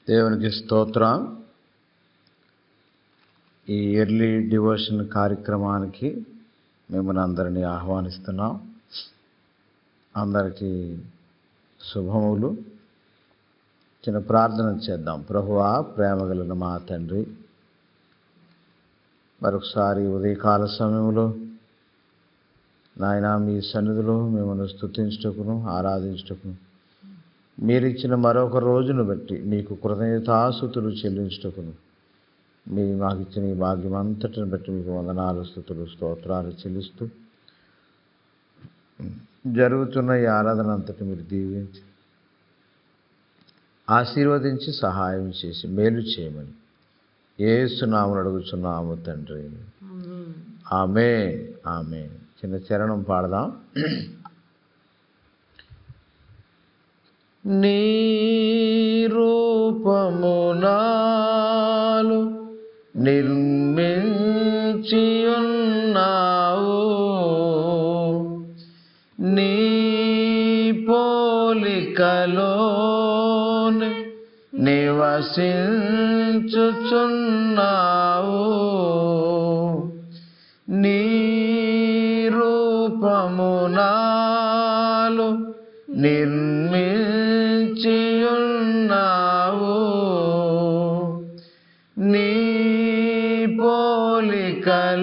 దేవునికి స్తోత్రం. ఈ ఎర్లీ డివోషన్ కార్యక్రమానికి మిమ్మల్ని అందరినీ ఆహ్వానిస్తున్నాం. అందరికీ శుభములు. చిన్న ప్రార్థన చేద్దాం. ప్రభువా, ప్రేమగల మా తండ్రి, మరొకసారి ఉదయకాల సమయంలో నాయన మీ సన్నిధిలో మిమ్మల్ని స్తుతించుటకును ఆరాధించుటకును మీరిచ్చిన మరొక రోజును బట్టి మీకు కృతజ్ఞతాస్తుతులు చెల్లించుటకును మాకు ఇచ్చిన ఈ భాగ్యం అంతటిని బట్టి మీకు వందనాలు, స్తుతులు, స్తోత్రాలు చెల్లిస్తూ జరుగుతున్న ఈ ఆరాధన అంతటి మీరు దీవించి ఆశీర్వదించి సహాయం చేసి మేలు చేయమని యేసు నామమున అడుగుచున్నాము తండ్రి. ఆమేన్. ఆమేన్. చిన్న చరణం పాడదాం. నీ రూపము నాలో నిర్మించియున్నావు, నీ పోలికలోనే నివసించుచున్నావు, నీ రూపము నాలో నిర్మించియున్నావు, నీ పోలికలోనే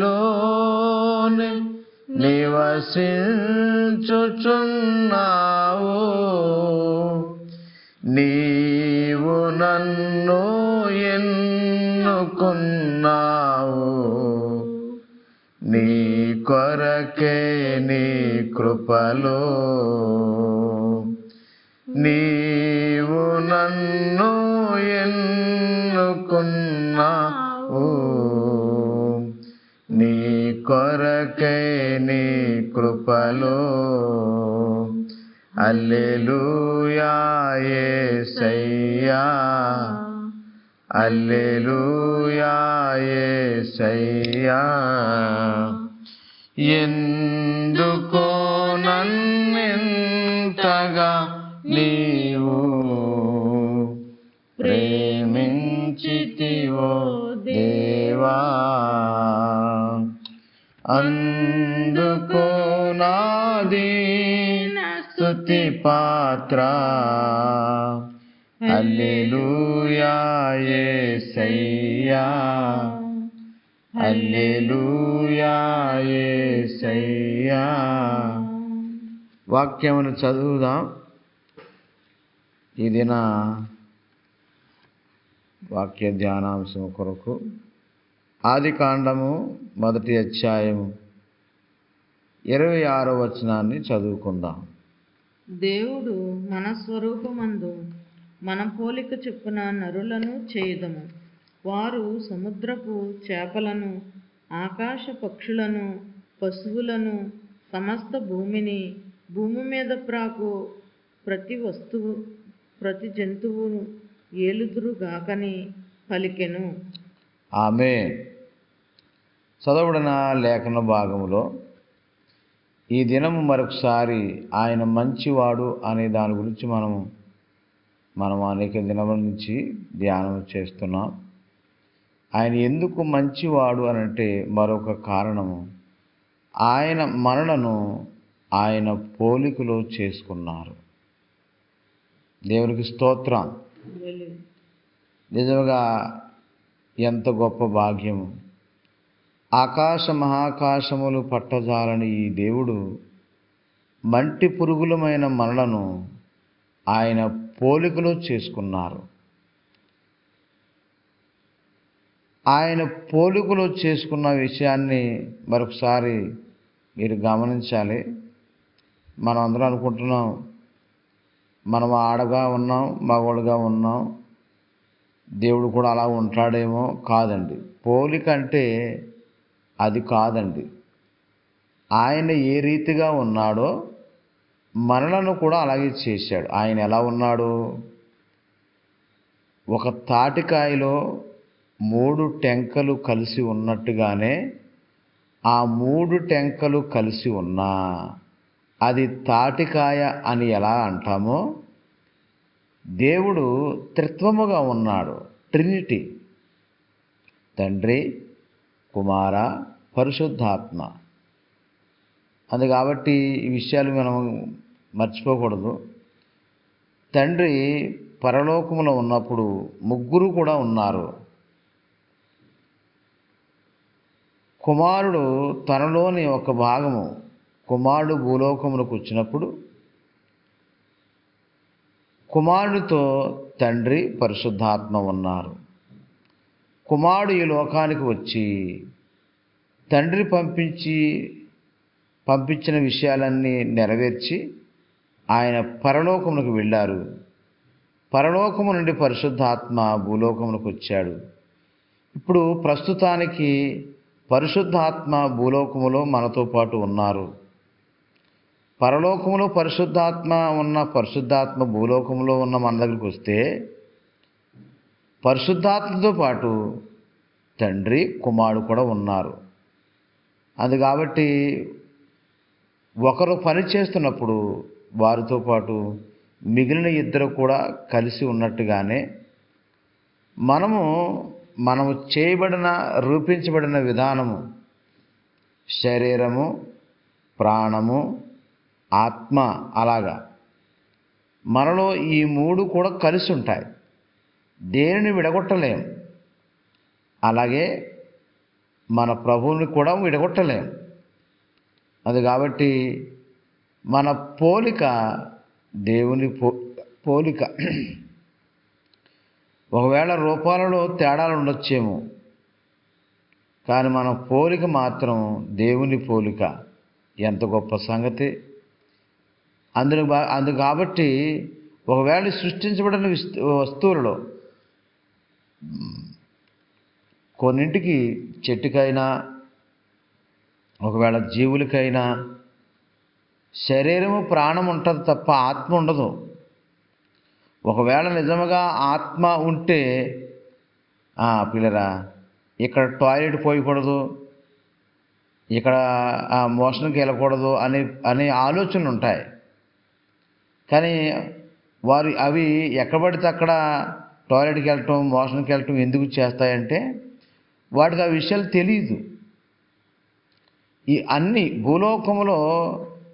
నివసించుచున్నావు, నీవు నన్ను ఎన్నుకున్నావు, నీ కొరకే నీ కృపలో నీవు నన్ను ఎన్నుకున్నావు, నీ కొరకే నీ కృపలో. హల్లెలూయా యేసయ్యా, హల్లెలూయా యేసయ్యా, ఎందుకో నన్నెంతగా నీవు ప్రేమించితివో దేవా, అందుకో నాది స్తుతి పాత్ర. హల్లెలూయా యేసయ్యా, హల్లెలూయా యేసయ్యా. వాక్యమును చదువుదాం. ఈ దిన వాక్య ధ్యానాంశం కొరకు ఆదికాండము 1వ అధ్యాయము 26వ వచనాన్ని చదువుకుందాం. దేవుడు మన స్వరూపమందు మన పోలిక చొప్పున నరులను చేయుదము, వారు సముద్రపు చేపలను, ఆకాశ పక్షులను, పశువులను, సమస్త భూమిని, భూమి మీద ప్రాకు ప్రతి వస్తువు, ప్రతి జంతువును ఏలుదురుగాకని పలికెను. ఆమేన్. చదవబడిన లేఖన భాగములో ఈ దినము మరొకసారి ఆయన మంచివాడు అనే దాని గురించి మనం అనేక దినముల నుంచి ధ్యానం చేస్తున్నాం. ఆయన ఎందుకు మంచివాడు అనంటే మరొక కారణము, ఆయన మనలను ఆయన పోలికలో చేసుకున్నారు. దేవునికి స్తోత్రం. నిజంగా ఎంత గొప్ప భాగ్యము. ఆకాశ మహాకాశములు పట్టజాలని ఈ దేవుడు మంటి పురుగులమైన మనలను ఆయన పోలికలో చేసుకున్నారు. ఆయన పోలికలో చేసుకున్న విషయాన్ని మరొకసారి మీరు గమనించాలి. మనం అందరం అనుకుంటున్నాం మనం ఆడగా ఉన్నాం, మగవాడుగా ఉన్నాం, దేవుడు కూడా అలా ఉంటాడేమో. కాదండి. పోలిక అంటే అది కాదండి. ఆయన ఏ రీతిగా ఉన్నాడో మనలను కూడా అలాగే చేశాడు. ఆయన ఎలా ఉన్నాడు? ఒక తాటికాయలో 3 టెంకలు కలిసి ఉన్నట్టుగానే ఆ 3 టెంకలు కలిసి ఉన్నా అది తాటికాయ అని ఎలా అంటామో దేవుడు త్రిత్వముగా ఉన్నాడు, ట్రినిటీ, తండ్రి, కుమార, పరిశుద్ధాత్మ. అది కాబట్టి ఈ విషయాలు మనం మర్చిపోకూడదు. తండ్రి పరలోకములో ఉన్నప్పుడు ముగ్గురు కూడా ఉన్నారు. కుమారుడు తనలోని ఒక భాగము, కుమారుడు భూలోకములకు వచ్చినప్పుడు కుమారుడితో తండ్రి, పరిశుద్ధాత్మ ఉన్నారు. కుమారుడు ఈ లోకానికి వచ్చి తండ్రి పంపించిన విషయాలన్నీ నెరవేర్చి ఆయన పరలోకమునకు వెళ్ళారు. పరలోకము నుండి పరిశుద్ధాత్మ భూలోకమునకు వచ్చాడు. ఇప్పుడు ప్రస్తుతానికి పరిశుద్ధాత్మ భూలోకములో మనతో పాటు ఉన్నారు. పరలోకములో పరిశుద్ధాత్మ భూలోకములో ఉన్న మన దగ్గరికి వస్తే పరిశుద్ధాత్మతో పాటు తండ్రి, కుమారుడు కూడా ఉన్నారు. అది కాబట్టి ఒకరు పని చేస్తున్నప్పుడు వారితో పాటు మిగిలిన ఇద్దరు కూడా కలిసి ఉన్నట్టుగానే మనము రూపించబడిన విధానము, శరీరము, ప్రాణము, ఆత్మ, అలాగా మనలో ఈ మూడు కూడా కలిసి ఉంటాయి. దేనిని విడగొట్టలేం. అలాగే మన ప్రభువుని కూడా విడగొట్టలేం. అది కాబట్టి మన పోలిక దేవుని పోలిక. ఒకవేళ రూపాలలో తేడాలు ఉండొచ్చేమో, కానీ మన పోలిక మాత్రం దేవుని పోలిక. ఎంత గొప్ప సంగతి! అందు కాబట్టి ఒకవేళ సృష్టించబడిన వస్తువులలో కొన్నింటికి, చెట్టుకైనా ఒకవేళ జీవులకైనా శరీరము, ప్రాణం ఉంటుంది తప్ప ఆత్మ ఉండదు. ఒకవేళ నిజముగా ఆత్మ ఉంటే పిల్లరా, ఇక్కడ టాయిలెట్ పోయకూడదు, ఇక్కడ మోషన్కి వెళ్ళకూడదు అనే ఆలోచనలు ఉంటాయి. కానీ అవి ఎక్కడ పడితే అక్కడ టాయిలెట్కి వెళ్ళటం, మోషన్కి వెళ్ళటం ఎందుకు చేస్తాయంటే వాటికి ఆ విషయాలు తెలియదు. ఈ అన్ని భూలోకములో,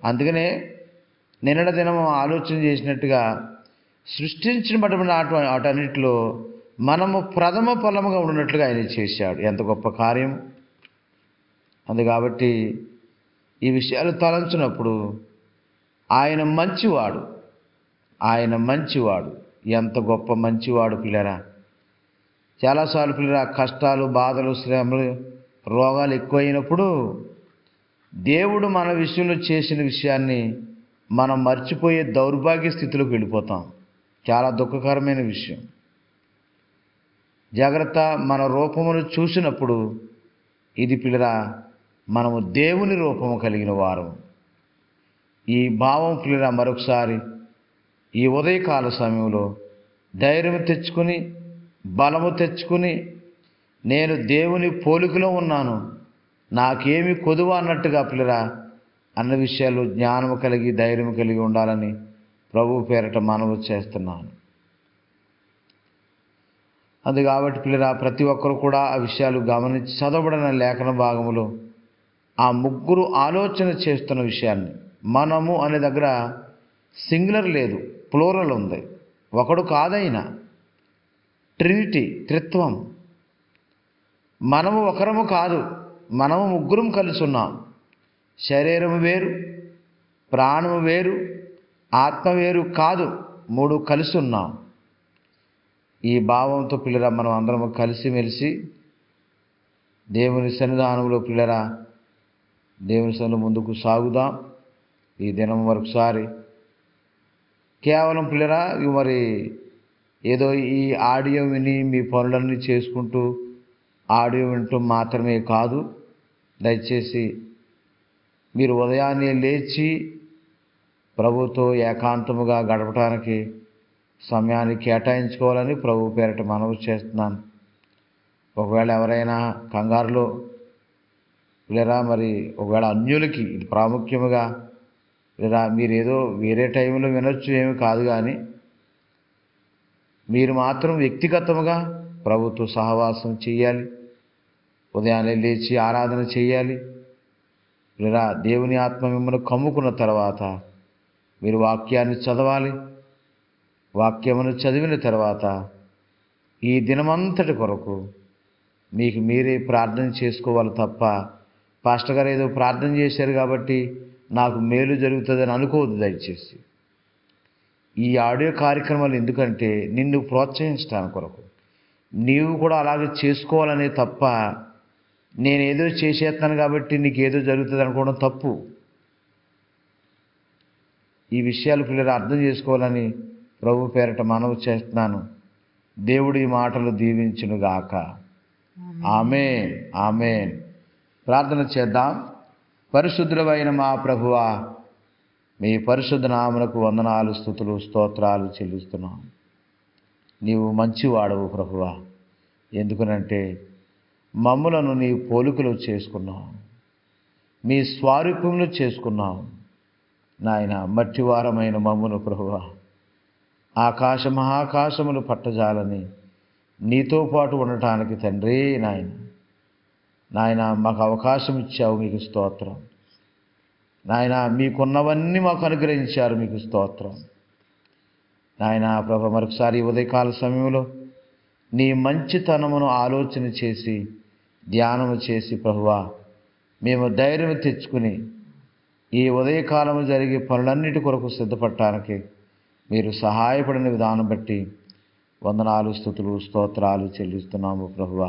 అందుకనే నిన్నటి దినం ఆలోచన చేసినట్టుగా సృష్టించబడిన వాటన్నిటిలో మనము ప్రథమ ఫలముగా ఉన్నట్లుగా ఆయన చేశాడు. ఎంత గొప్ప కార్యం! అందు కాబట్టి ఈ విషయాలు తలంచినప్పుడు ఆయన మంచివాడు. ఎంత గొప్ప మంచివాడు పిల్లరా! చాలాసార్లు పిల్లరా, కష్టాలు, బాధలు, శ్రమలు, రోగాలు ఎక్కువైనప్పుడు దేవుడు మన విషయంలో చేసిన విషయాన్ని మనం మర్చిపోయే దౌర్భాగ్య స్థితిలోకి వెళ్ళిపోతాం. చాలా దుఃఖకరమైన విషయం. జాగ్రత్త. మన రూపమును చూసినప్పుడు ఇది పిల్లరా, మనము దేవుని రూపము కలిగిన వారు. ఈ భావం పిల్లరా మరొకసారి ఈ ఉదయకాల సమయంలో ధైర్యం తెచ్చుకుని, బలము తెచ్చుకుని, నేను దేవుని పోలికలో ఉన్నాను, నాకేమి కొదువ అన్నట్టుగా పిల్లరా అన్న విషయాలు జ్ఞానము కలిగి, ధైర్యం కలిగి ఉండాలని ప్రభు పేరట మనవి చేస్తున్నాను. అది కాబట్టి పిల్లరా, ప్రతి ఒక్కరు కూడా ఆ విషయాలు గమనించి చదవబడిన లేఖన భాగములో ఆ ముగ్గురు ఆలోచన చేస్తున్న విషయాన్ని, మనము అనే దగ్గర సింగులర్ లేదు, ప్లూరల్ ఉంది. ఒకడు కాదైనా ట్రినిటీ, త్రిత్వం. మనము ఒకరము కాదు, మనము ముగ్గురం కలిసి ఉన్నాం. శరీరము వేరు, ప్రాణము వేరు, ఆత్మ వేరు కాదు, మూడు కలిసి ఉన్నాం. ఈ భావంతో పిల్లరా మనం అందరం కలిసిమెలిసి దేవుని సన్నిధానంలో పిల్లరా, దేవుని సన్నిధిలో ముందుకు సాగుదాం. ఈ దినం మరొకసారి కేవలం పిల్లరా మరి ఏదో ఈ ఆడియో విని మీ పనులన్నీ చేసుకుంటూ ఆడియో వినటం మాత్రమే కాదు. దయచేసి మీరు ఉదయాన్నే లేచి ప్రభుతో ఏకాంతముగా గడపడానికి సమయాన్ని కేటాయించుకోవాలని ప్రభు పేరట మనవి చేస్తున్నాను. ఒకవేళ ఎవరైనా కంగారులో పిల్లరా, మరి ఒకవేళ అన్యులకి ఇది ప్రాముఖ్యముగా పిల్లరా, మీరేదో వేరే టైంలో వినొచ్చు, ఏమి కాదు, కానీ మీరు మాత్రం వ్యక్తిగతంగా ప్రభుతో సహవాసం చేయాలి. ఉదయాన్నే లేచి ఆరాధన చేయాలి. ఇలా దేవుని ఆత్మ మిమ్మల్ని కమ్ముకున్న తర్వాత మీరు వాక్యాన్ని చదవాలి. వాక్యమును చదివిన తర్వాత ఈ దినమంతటి కొరకు మీకు మీరే ప్రార్థన చేసుకోవాలి తప్ప, పాస్టర్ గారు ఏదో ప్రార్థన చేశారు కాబట్టి నాకు మేలు జరుగుతుందని అనుకోవద్దు దయచేసి. ఈ ఆడియో కార్యక్రమాలు ఎందుకంటే నిన్ను ప్రోత్సహించడానికి కొరకు, నీవు కూడా అలాగే చేసుకోవాలనే తప్ప, నేనేదో చేసేస్తాను కాబట్టి నీకేదో జరుగుతుంది అనుకోవడం తప్పు. ఈ విషయాలు పిల్లలు అర్థం చేసుకోవాలని ప్రభు పేరట మనవి చేస్తున్నాను. దేవుడు ఈ మాటలు దీవించునుగాక. ఆమేన్, ఆమేన్. ప్రార్థన చేద్దాం. పరిశుద్ధుడైన మా ప్రభువా, మీ పరిశుద్ధ నామమునకు వందనాలు, స్తుతులు, స్తోత్రాలు చెల్లిస్తున్నాం. నీవు మంచివాడవు ప్రభువా. ఎందుకనంటే మమ్ములను నీ పోలికలో చేసుకున్నావు, మీ స్వారూప్యంలో చేసుకున్నావు. నాయన, మట్టివారమైన మమ్మును ప్రభువా ఆకాశ మహాకాశములు పట్టజాలని నీతో పాటు ఉండటానికి తండ్రి నాయన మాకు అవకాశం ఇచ్చావు, మీకు స్తోత్రం. నాయన, మీకున్నవన్నీ మాకు అనుగ్రహించారు, మీకు స్తోత్రం. నాయన ప్రభు, మరొకసారి ఉదయకాల సమయంలో నీ మంచితనమును ఆలోచన చేసి ధ్యానము చేసి ప్రభువా మేము ధైర్యం తెచ్చుకుని ఈ ఉదయకాలము జరిగే పనులన్నిటి కొరకు సిద్ధపడటానికి మీరు సహాయపడిన విధానం బట్టి వందనాలు, స్తుతులు, స్తోత్రాలు చెల్లిస్తున్నాము ప్రభువా.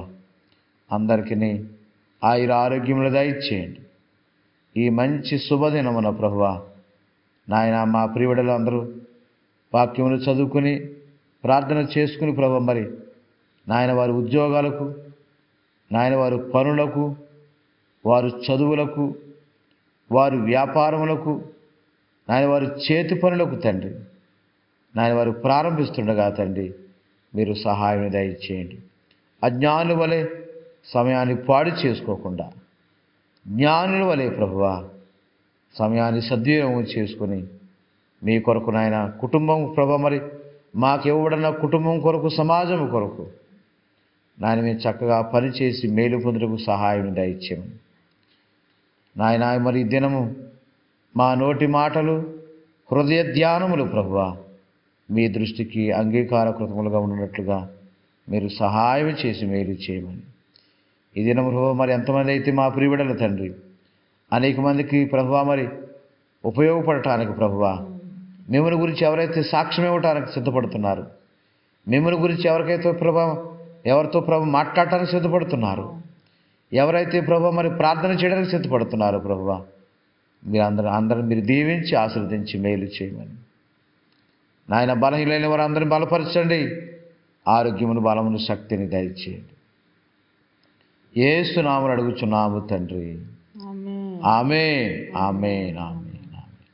అందరికీ ఆయుర ఆరోగ్యములు దయచేయండి ఈ మంచి శుభదినమున ప్రభువా. నాయన, మా ప్రియుడలు అందరూ వాక్యములు చదువుకుని ప్రార్థన చేసుకుని ప్రభువా, మరి నాయన వారి ఉద్యోగాలకు, నాయన వారి పనులకు, వారి చదువులకు, వారి వ్యాపారములకు, నాయన వారి చేతి పనులకు తండ్రి, నాయన వారు ప్రారంభిస్తుండగా తండ్రి మీరు సహాయం దయచేయండి. అజ్ఞానుల వలె సమయాన్ని పాడు చేసుకోకుండా జ్ఞానుల వలె ప్రభువా సమయాన్ని సద్వినియోగం చేసుకుని మీ కొరకు నాయన కుటుంబం ప్రభు, మరి మాకు ఇవ్వబడిన కుటుంబం కొరకు, సమాజం కొరకు నాయన మేము చక్కగా పనిచేసి మేలు పొందుటకు సహాయం దయచేయమని నాయన. మరి ఈ దినము మా నోటి మాటలు, హృదయ ధ్యానములు ప్రభువా మీ దృష్టికి అంగీకారకృతములుగా ఉన్నట్లుగా మీరు సహాయం చేసి మేలు చేయమని ఈ దినము ప్రభువా, మరి ఎంతమంది అయితే మా ప్రియుడల తండ్రి అనేక మందికి ప్రభువా మరి ఉపయోగపడటానికి ప్రభువా, మిమ్మల్ని గురించి ఎవరైతే సాక్ష్యం ఇవ్వటానికి సిద్ధపడుతున్నారు, మిమ్మల్ని గురించి ఎవరితో ప్రభు మాట్లాడటానికి సిద్ధపడుతున్నారు, ఎవరైతే ప్రభు మరి ప్రార్థన చేయడానికి సిద్ధపడుతున్నారు ప్రభువా, మీరు అందరూ మీరు దీవించి ఆశీర్వదించి మేలు చేయమని నాయన. బలహీనైన వారు అందరిని బలపరచండి, ఆరోగ్యమును, బలమును, శక్తిని దయచేయండి. యేసు నామమున అడుగుచున్నాము తండ్రి. ఆమేన్, ఆమేన్, ఆమేన్, ఆమేన్.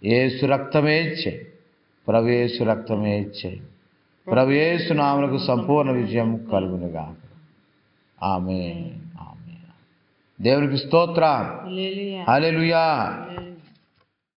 యేసు రక్తమే ఇచ్చే, ప్రభు యేసు రక్తమే ఇచ్చే, ప్రభు యేసు నామమునకు సంపూర్ణ విజయం కలుగునుగా. ఆమేన్, ఆమేన్. దేవునికి స్తోత్రం. హల్లెలూయా.